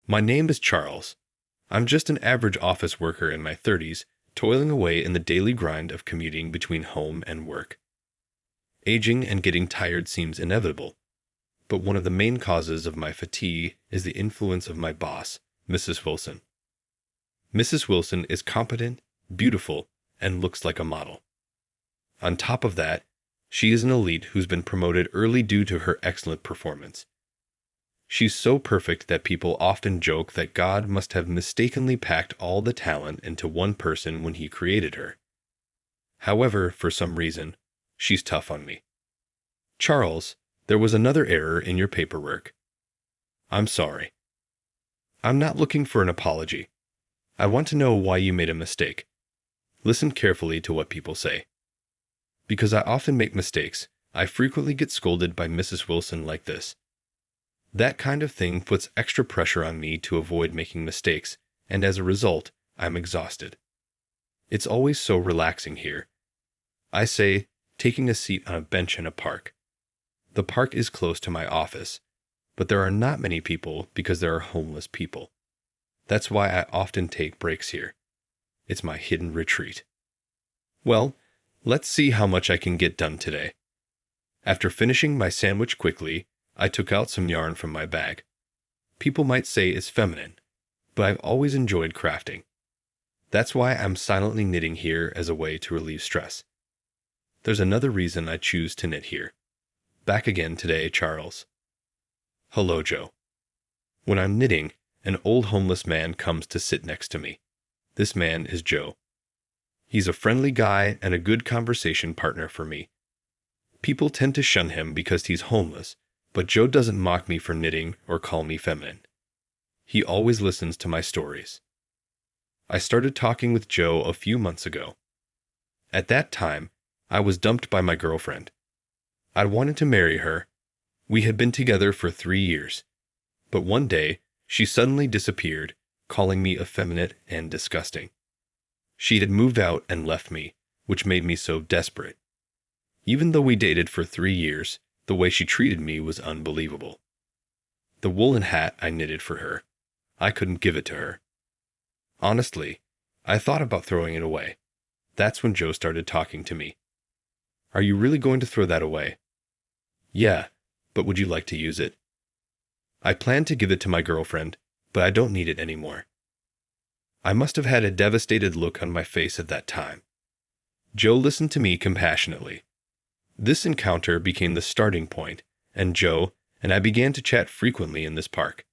My name is Charles. I'm just an average office worker in my 30s, toiling away in the daily grind of commuting between home and work. Aging and getting tired seems inevitable, but one of the main causes of my fatigue is the influence of my boss, Mrs. Wilson. Mrs. Wilson is competent, beautiful, and looks like a model. On top of that, she is an elite who's been promoted early due to her excellent performance. She's so perfect that people often joke that God must have mistakenly packed all the talent into one person when he created her. However, for some reason, she's tough on me. Charles, there was another error in your paperwork. I'm sorry. I'm not looking for an apology. I want to know why you made a mistake. Listen carefully to what people say. Because I often make mistakes, I frequently get scolded by Mrs. Wilson like this. That kind of thing puts extra pressure on me to avoid making mistakes, and as a result, I'm exhausted. It's always so relaxing here. I say, taking a seat on a bench in a park. The park is close to my office, but there are not many people because there are homeless people. That's why I often take breaks here. It's my hidden retreat. Well, let's see how much I can get done today. After finishing my sandwich quickly, I took out some yarn from my bag. People might say it's feminine, but I've always enjoyed crafting. That's why I'm silently knitting here as a way to relieve stress. There's another reason I choose to knit here. Back again today, Charles. Hello, Joe. When I'm knitting, an old homeless man comes to sit next to me. This man is Joe. He's a friendly guy and a good conversation partner for me. People tend to shun him because he's homeless, but Joe doesn't mock me for knitting or call me feminine. He always listens to my stories. I started talking with Joe a few months ago. At that time, I was dumped by my girlfriend. I wanted to marry her. We had been together for 3 years. But one day, she suddenly disappeared, calling me effeminate and disgusting. She had moved out and left me, which made me so desperate. Even though we dated for 3 years, the way she treated me was unbelievable. The woolen hat I knitted for her, I couldn't give it to her. Honestly, I thought about throwing it away. That's when Joe started talking to me. Are you really going to throw that away? Yeah, but would you like to use it? I planned to give it to my girlfriend, but I don't need it anymore. I must have had a devastated look on my face at that time. Joe listened to me compassionately. This encounter became the starting point, and Joe and I began to chat frequently in this park.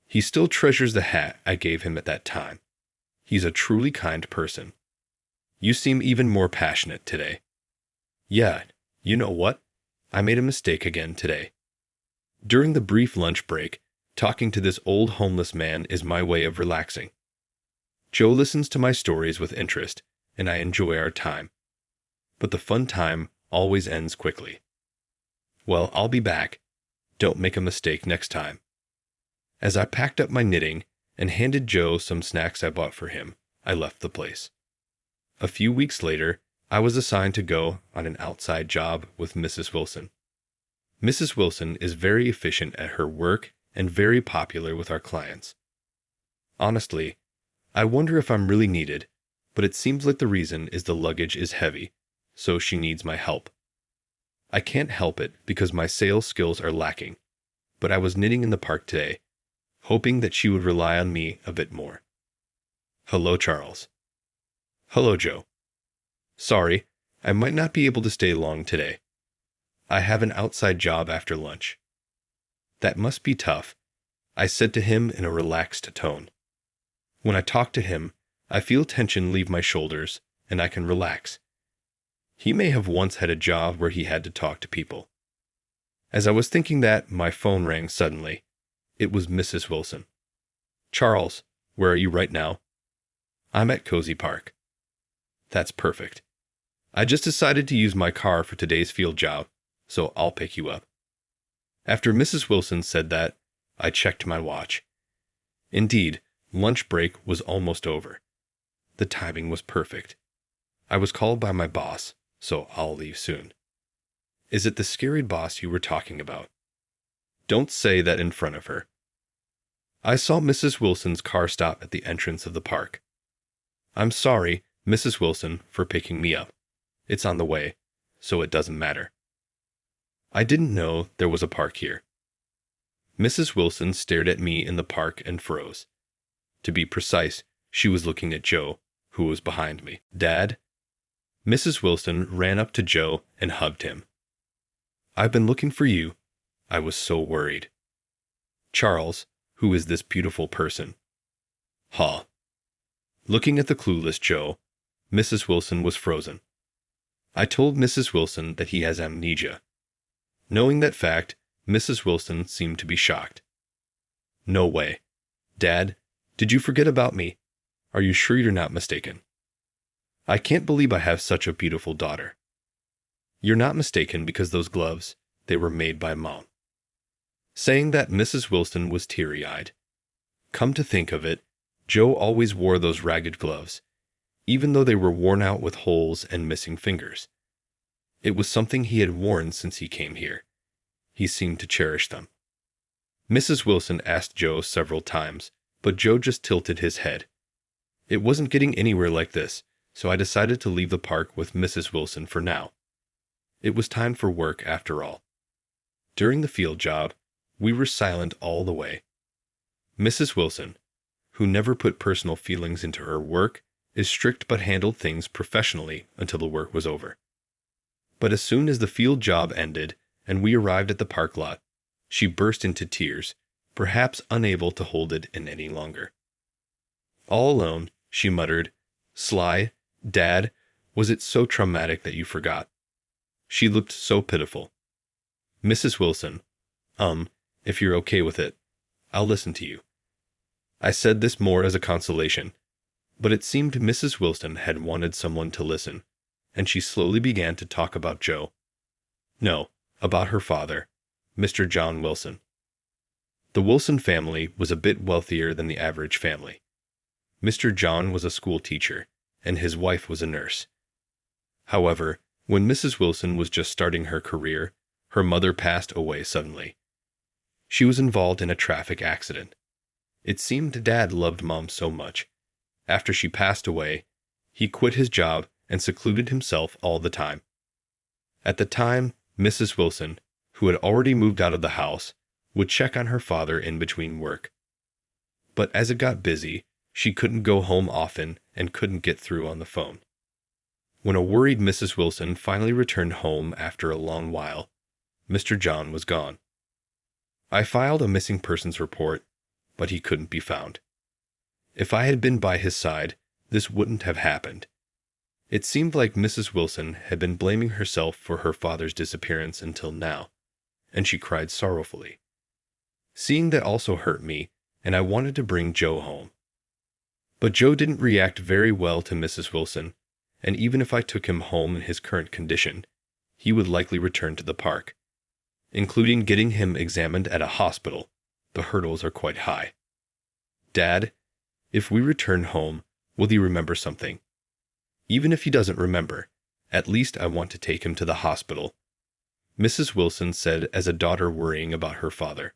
He still treasures the hat I gave him at that time. He's a truly kind person. You seem even more passionate today. Yeah, you know what? I made a mistake again today. During the brief lunch break, talking to this old homeless man is my way of relaxing. Joe listens to my stories with interest, and I enjoy our time. But the fun time always ends quickly. Well, I'll be back. Don't make a mistake next time. As I packed up my knitting and handed Joe some snacks I bought for him, I left the place. A few weeks later, I was assigned to go on an outside job with Mrs. Wilson. Mrs. Wilson is very efficient at her work and very popular with our clients. Honestly, I wonder if I'm really needed, but it seems like the reason is the luggage is heavy, so she needs my help. I can't help it because my sales skills are lacking, but I was knitting in the park today, hoping that she would rely on me a bit more. Hello, Charles. Hello, Joe. Sorry, I might not be able to stay long today. I have an outside job after lunch. That must be tough, I said to him in a relaxed tone. When I talk to him, I feel tension leave my shoulders, and I can relax. He may have once had a job where he had to talk to people. As I was thinking that, my phone rang suddenly. It was Mrs. Wilson. Charles, where are you right now? I'm at Cozy Park. That's perfect. I just decided to use my car for today's field job, so I'll pick you up. After Mrs. Wilson said that, I checked my watch. Indeed, lunch break was almost over. The timing was perfect. I was called by my boss, so I'll leave soon. Is it the scary boss you were talking about? Don't say that in front of her. I saw Mrs. Wilson's car stop at the entrance of the park. I'm sorry, Mrs. Wilson, for picking me up. It's on the way, so it doesn't matter. I didn't know there was a park here. Mrs. Wilson stared at me in the park and froze. To be precise, she was looking at Joe, who was behind me. Dad? Mrs. Wilson ran up to Joe and hugged him. I've been looking for you. I was so worried. Charles, who is this beautiful person? Huh. Looking at the clueless Joe, Mrs. Wilson was frozen. I told Mrs. Wilson that he has amnesia. Knowing that fact, Mrs. Wilson seemed to be shocked. No way. Dad, did you forget about me? Are you sure you're not mistaken? I can't believe I have such a beautiful daughter. You're not mistaken because those gloves, they were made by Mom. Saying that, Mrs. Wilson was teary-eyed. Come to think of it, Joe always wore those ragged gloves, even though they were worn out with holes and missing fingers. It was something he had worn since he came here. He seemed to cherish them. Mrs. Wilson asked Joe several times, but Joe just tilted his head. It wasn't getting anywhere like this, so I decided to leave the park with Mrs. Wilson for now. It was time for work after all. During the field job, we were silent all the way. Mrs. Wilson, who never put personal feelings into her work, is strict but handled things professionally until the work was over. But as soon as the field job ended and we arrived at the park lot, she burst into tears, perhaps unable to hold it in any longer. All alone, she muttered, "Sly, Dad, was it so traumatic that you forgot?" She looked so pitiful. Mrs. Wilson, if you're okay with it, I'll listen to you. I said this more as a consolation, but it seemed Mrs. Wilson had wanted someone to listen, and she slowly began to talk about Joe. No, about her father, Mr. John Wilson. The Wilson family was a bit wealthier than the average family. Mr. John was a school teacher, and his wife was a nurse. However, when Mrs. Wilson was just starting her career, her mother passed away suddenly. She was involved in a traffic accident. It seemed Dad loved Mom so much. After she passed away, he quit his job and secluded himself all the time. At the time, Mrs. Wilson, who had already moved out of the house, would check on her father in between work. But as it got busy, she couldn't go home often and couldn't get through on the phone. When a worried Mrs. Wilson finally returned home after a long while, Mr. John was gone. I filed a missing persons report, but he couldn't be found. If I had been by his side, this wouldn't have happened. It seemed like Mrs. Wilson had been blaming herself for her father's disappearance until now, and she cried sorrowfully. Seeing that also hurt me, and I wanted to bring Joe home. But Joe didn't react very well to Mrs. Wilson, and even if I took him home in his current condition, he would likely return to the park. Including getting him examined at a hospital, the hurdles are quite high. Dad, if we return home, will he remember something? Even if he doesn't remember, at least I want to take him to the hospital, Mrs. Wilson said as a daughter worrying about her father.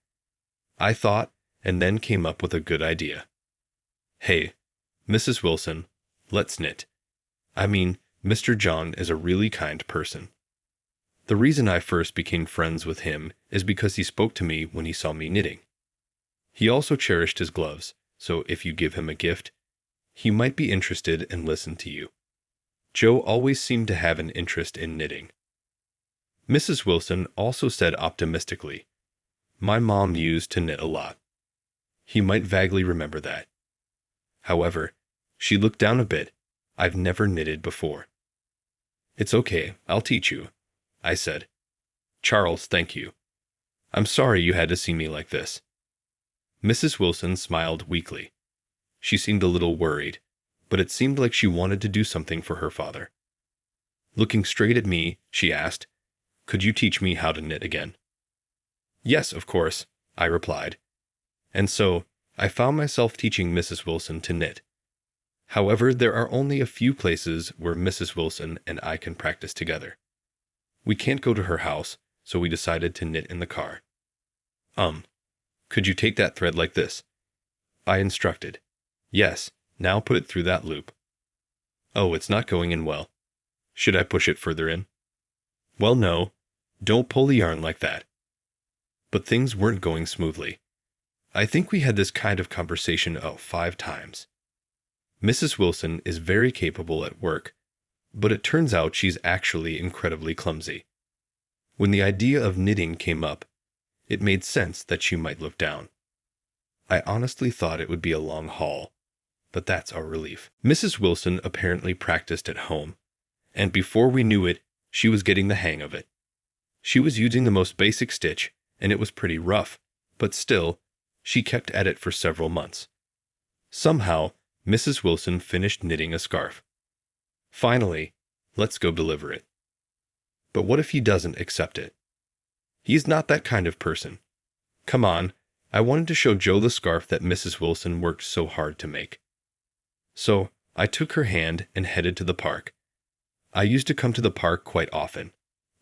I thought, and then came up with a good idea. Hey, Mrs. Wilson, let's knit. I mean, Mr. John is a really kind person. The reason I first became friends with him is because he spoke to me when he saw me knitting. He also cherished his gloves, so if you give him a gift, he might be interested and listen to you. Joe always seemed to have an interest in knitting. Mrs. Wilson also said optimistically, my mom used to knit a lot. He might vaguely remember that. However, she looked down a bit. I've never knitted before. It's okay, I'll teach you, I said. Charles, thank you. I'm sorry you had to see me like this. Mrs. Wilson smiled weakly. She seemed a little worried, but it seemed like she wanted to do something for her father. Looking straight at me, she asked, could you teach me how to knit again? Yes, of course, I replied. And so, I found myself teaching Mrs. Wilson to knit. However, there are only a few places where Mrs. Wilson and I can practice together. We can't go to her house, so we decided to knit in the car. Could you take that thread like this? I instructed. Yes, now put it through that loop. Oh, it's not going in well. Should I push it further in? Well, no. Don't pull the yarn like that. But things weren't going smoothly. I think we had this kind of conversation about 5 times. Mrs. Wilson is very capable at work, but it turns out she's actually incredibly clumsy. When the idea of knitting came up, it made sense that she might look down. I honestly thought it would be a long haul, but that's our relief. Mrs. Wilson apparently practiced at home, and before we knew it, she was getting the hang of it. She was using the most basic stitch, and it was pretty rough, but still, she kept at it for several months. Somehow, Mrs. Wilson finished knitting a scarf. Finally, let's go deliver it. But what if he doesn't accept it? He's not that kind of person. Come on, I wanted to show Joe the scarf that Mrs. Wilson worked so hard to make. So, I took her hand and headed to the park. I used to come to the park quite often,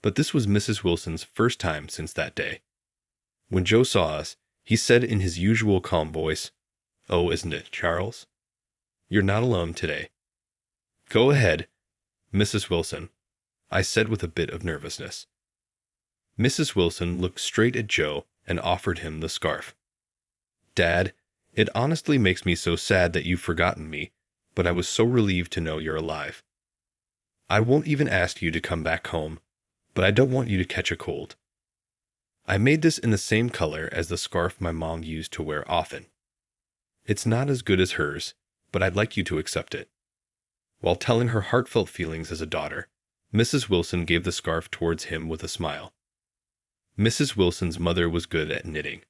but this was Mrs. Wilson's first time since that day. When Joe saw us, he said in his usual calm voice, "Oh, isn't it, Charles? You're not alone today." "Go ahead, Mrs. Wilson," I said with a bit of nervousness. Mrs. Wilson looked straight at Joe and offered him the scarf. "Dad, it honestly makes me so sad that you've forgotten me, but I was so relieved to know you're alive. I won't even ask you to come back home, but I don't want you to catch a cold. I made this in the same color as the scarf my mom used to wear often. It's not as good as hers, but I'd like you to accept it." While telling her heartfelt feelings as a daughter, Mrs. Wilson gave the scarf towards him with a smile. Mrs. Wilson's mother was good at knitting,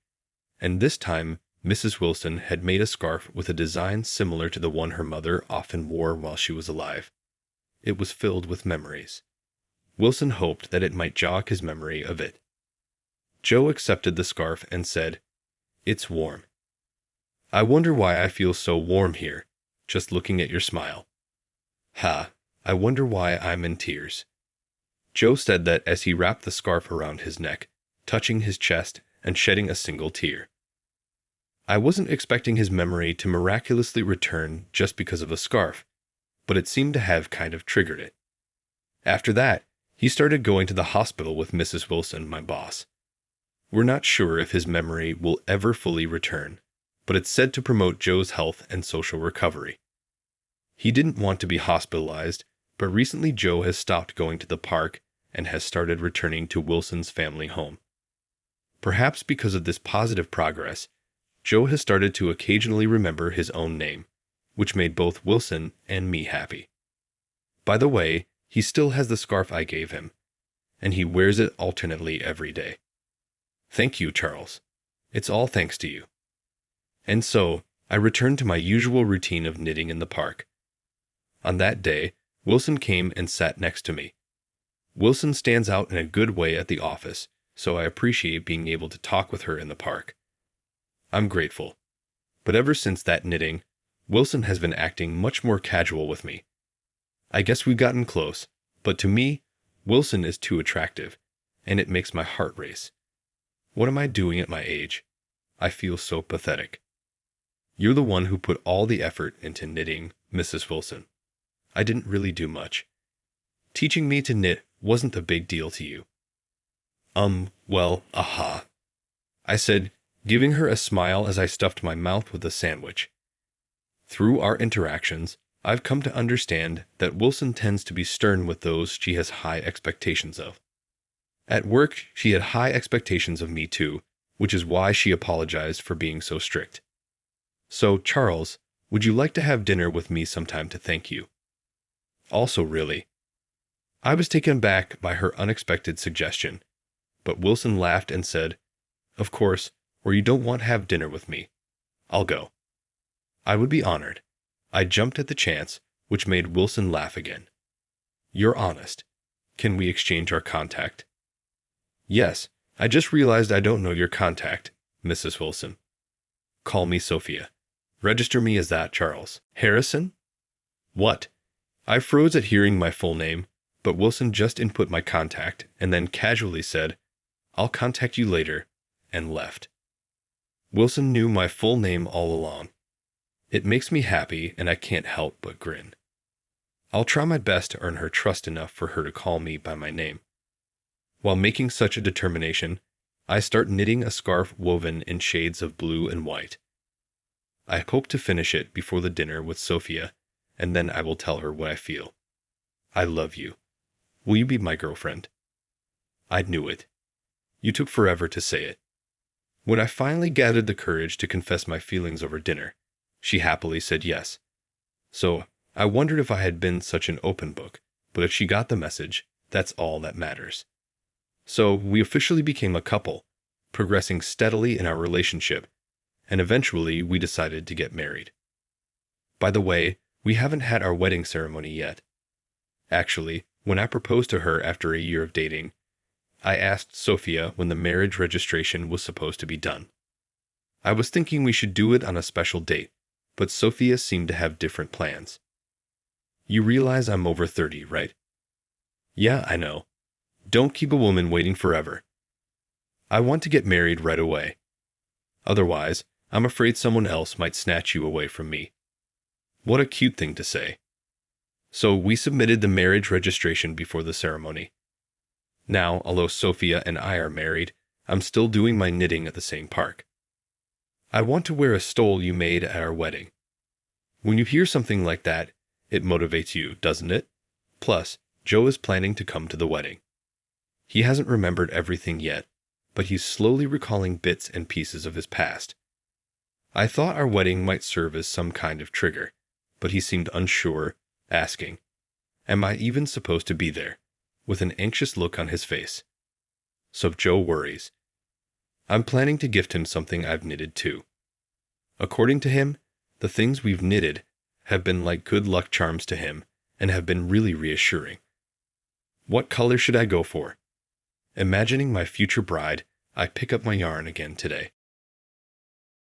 and this time Mrs. Wilson had made a scarf with a design similar to the one her mother often wore while she was alive. It was filled with memories. Wilson hoped that it might jog his memory of it. Joe accepted the scarf and said, "It's warm. I wonder why I feel so warm here, just looking at your smile. Ha, I wonder why I'm in tears." Joe said that as he wrapped the scarf around his neck, touching his chest and shedding a single tear. I wasn't expecting his memory to miraculously return just because of a scarf, but it seemed to have kind of triggered it. After that, he started going to the hospital with Mrs. Wilson, my boss. We're not sure if his memory will ever fully return, but it's said to promote Joe's health and social recovery. He didn't want to be hospitalized, but recently Joe has stopped going to the park and has started returning to Wilson's family home. Perhaps because of this positive progress, Joe has started to occasionally remember his own name, which made both Wilson and me happy. By the way, he still has the scarf I gave him, and he wears it alternately every day. Thank you, Charles. It's all thanks to you. And so, I returned to my usual routine of knitting in the park. On that day, Wilson came and sat next to me. Wilson stands out in a good way at the office, so I appreciate being able to talk with her in the park. I'm grateful. But ever since that knitting, Wilson has been acting much more casual with me. I guess we've gotten close, but to me, Wilson is too attractive, and it makes my heart race. What am I doing at my age? I feel so pathetic. You're the one who put all the effort into knitting, Mrs. Wilson. I didn't really do much. Teaching me to knit wasn't a big deal to you. Well, aha. I said, giving her a smile as I stuffed my mouth with a sandwich. Through our interactions, I've come to understand that Wilson tends to be stern with those she has high expectations of. At work, she had high expectations of me too, which is why she apologized for being so strict. So, Charles, would you like to have dinner with me sometime to thank you? Also, really. I was taken aback by her unexpected suggestion, but Wilson laughed and said, "Of course, or you don't want to have dinner with me. I'll go." I would be honored. I jumped at the chance, which made Wilson laugh again. "You're honest. Can we exchange our contact?" "Yes, I just realized I don't know your contact, Mrs. Wilson." "Call me Sophia. Register me as that, Charles." "Harrison?" "What?" I froze at hearing my full name, but Wilson just input my contact and then casually said, "I'll contact you later," and left. Wilson knew my full name all along, It makes me happy, and I can't help but grin. I'll try my best to earn her trust enough for her to call me by my name. While making such a determination, I start knitting a scarf woven in shades of blue and white. I hope to finish it before the dinner with Sophia, and then I will tell her what I feel. I love you. Will you be my girlfriend? I knew it. You took forever to say it. When I finally gathered the courage to confess my feelings over dinner, she happily said yes. So I wondered if I had been such an open book, but if she got the message, that's all that matters. So we officially became a couple, progressing steadily in our relationship, and eventually we decided to get married. By the way, we haven't had our wedding ceremony yet. Actually, when I proposed to her after a year of dating, I asked Sophia when the marriage registration was supposed to be done. I was thinking we should do it on a special date, but Sophia seemed to have different plans. You realize I'm over 30, right? Yeah, I know. Don't keep a woman waiting forever. I want to get married right away. Otherwise, I'm afraid someone else might snatch you away from me. What a cute thing to say. So we submitted the marriage registration before the ceremony. Now, although Sophia and I are married, I'm still doing my knitting at the same park. I want to wear a stole you made at our wedding. When you hear something like that, it motivates you, doesn't it? Plus, Joe is planning to come to the wedding. He hasn't remembered everything yet, but he's slowly recalling bits and pieces of his past. I thought our wedding might serve as some kind of trigger, but he seemed unsure, asking, "Am I even supposed to be there?" with an anxious look on his face. So Joe worries. I'm planning to gift him something I've knitted too. According to him, the things we've knitted have been like good luck charms to him and have been really reassuring. What color should I go for? Imagining my future bride, I pick up my yarn again today.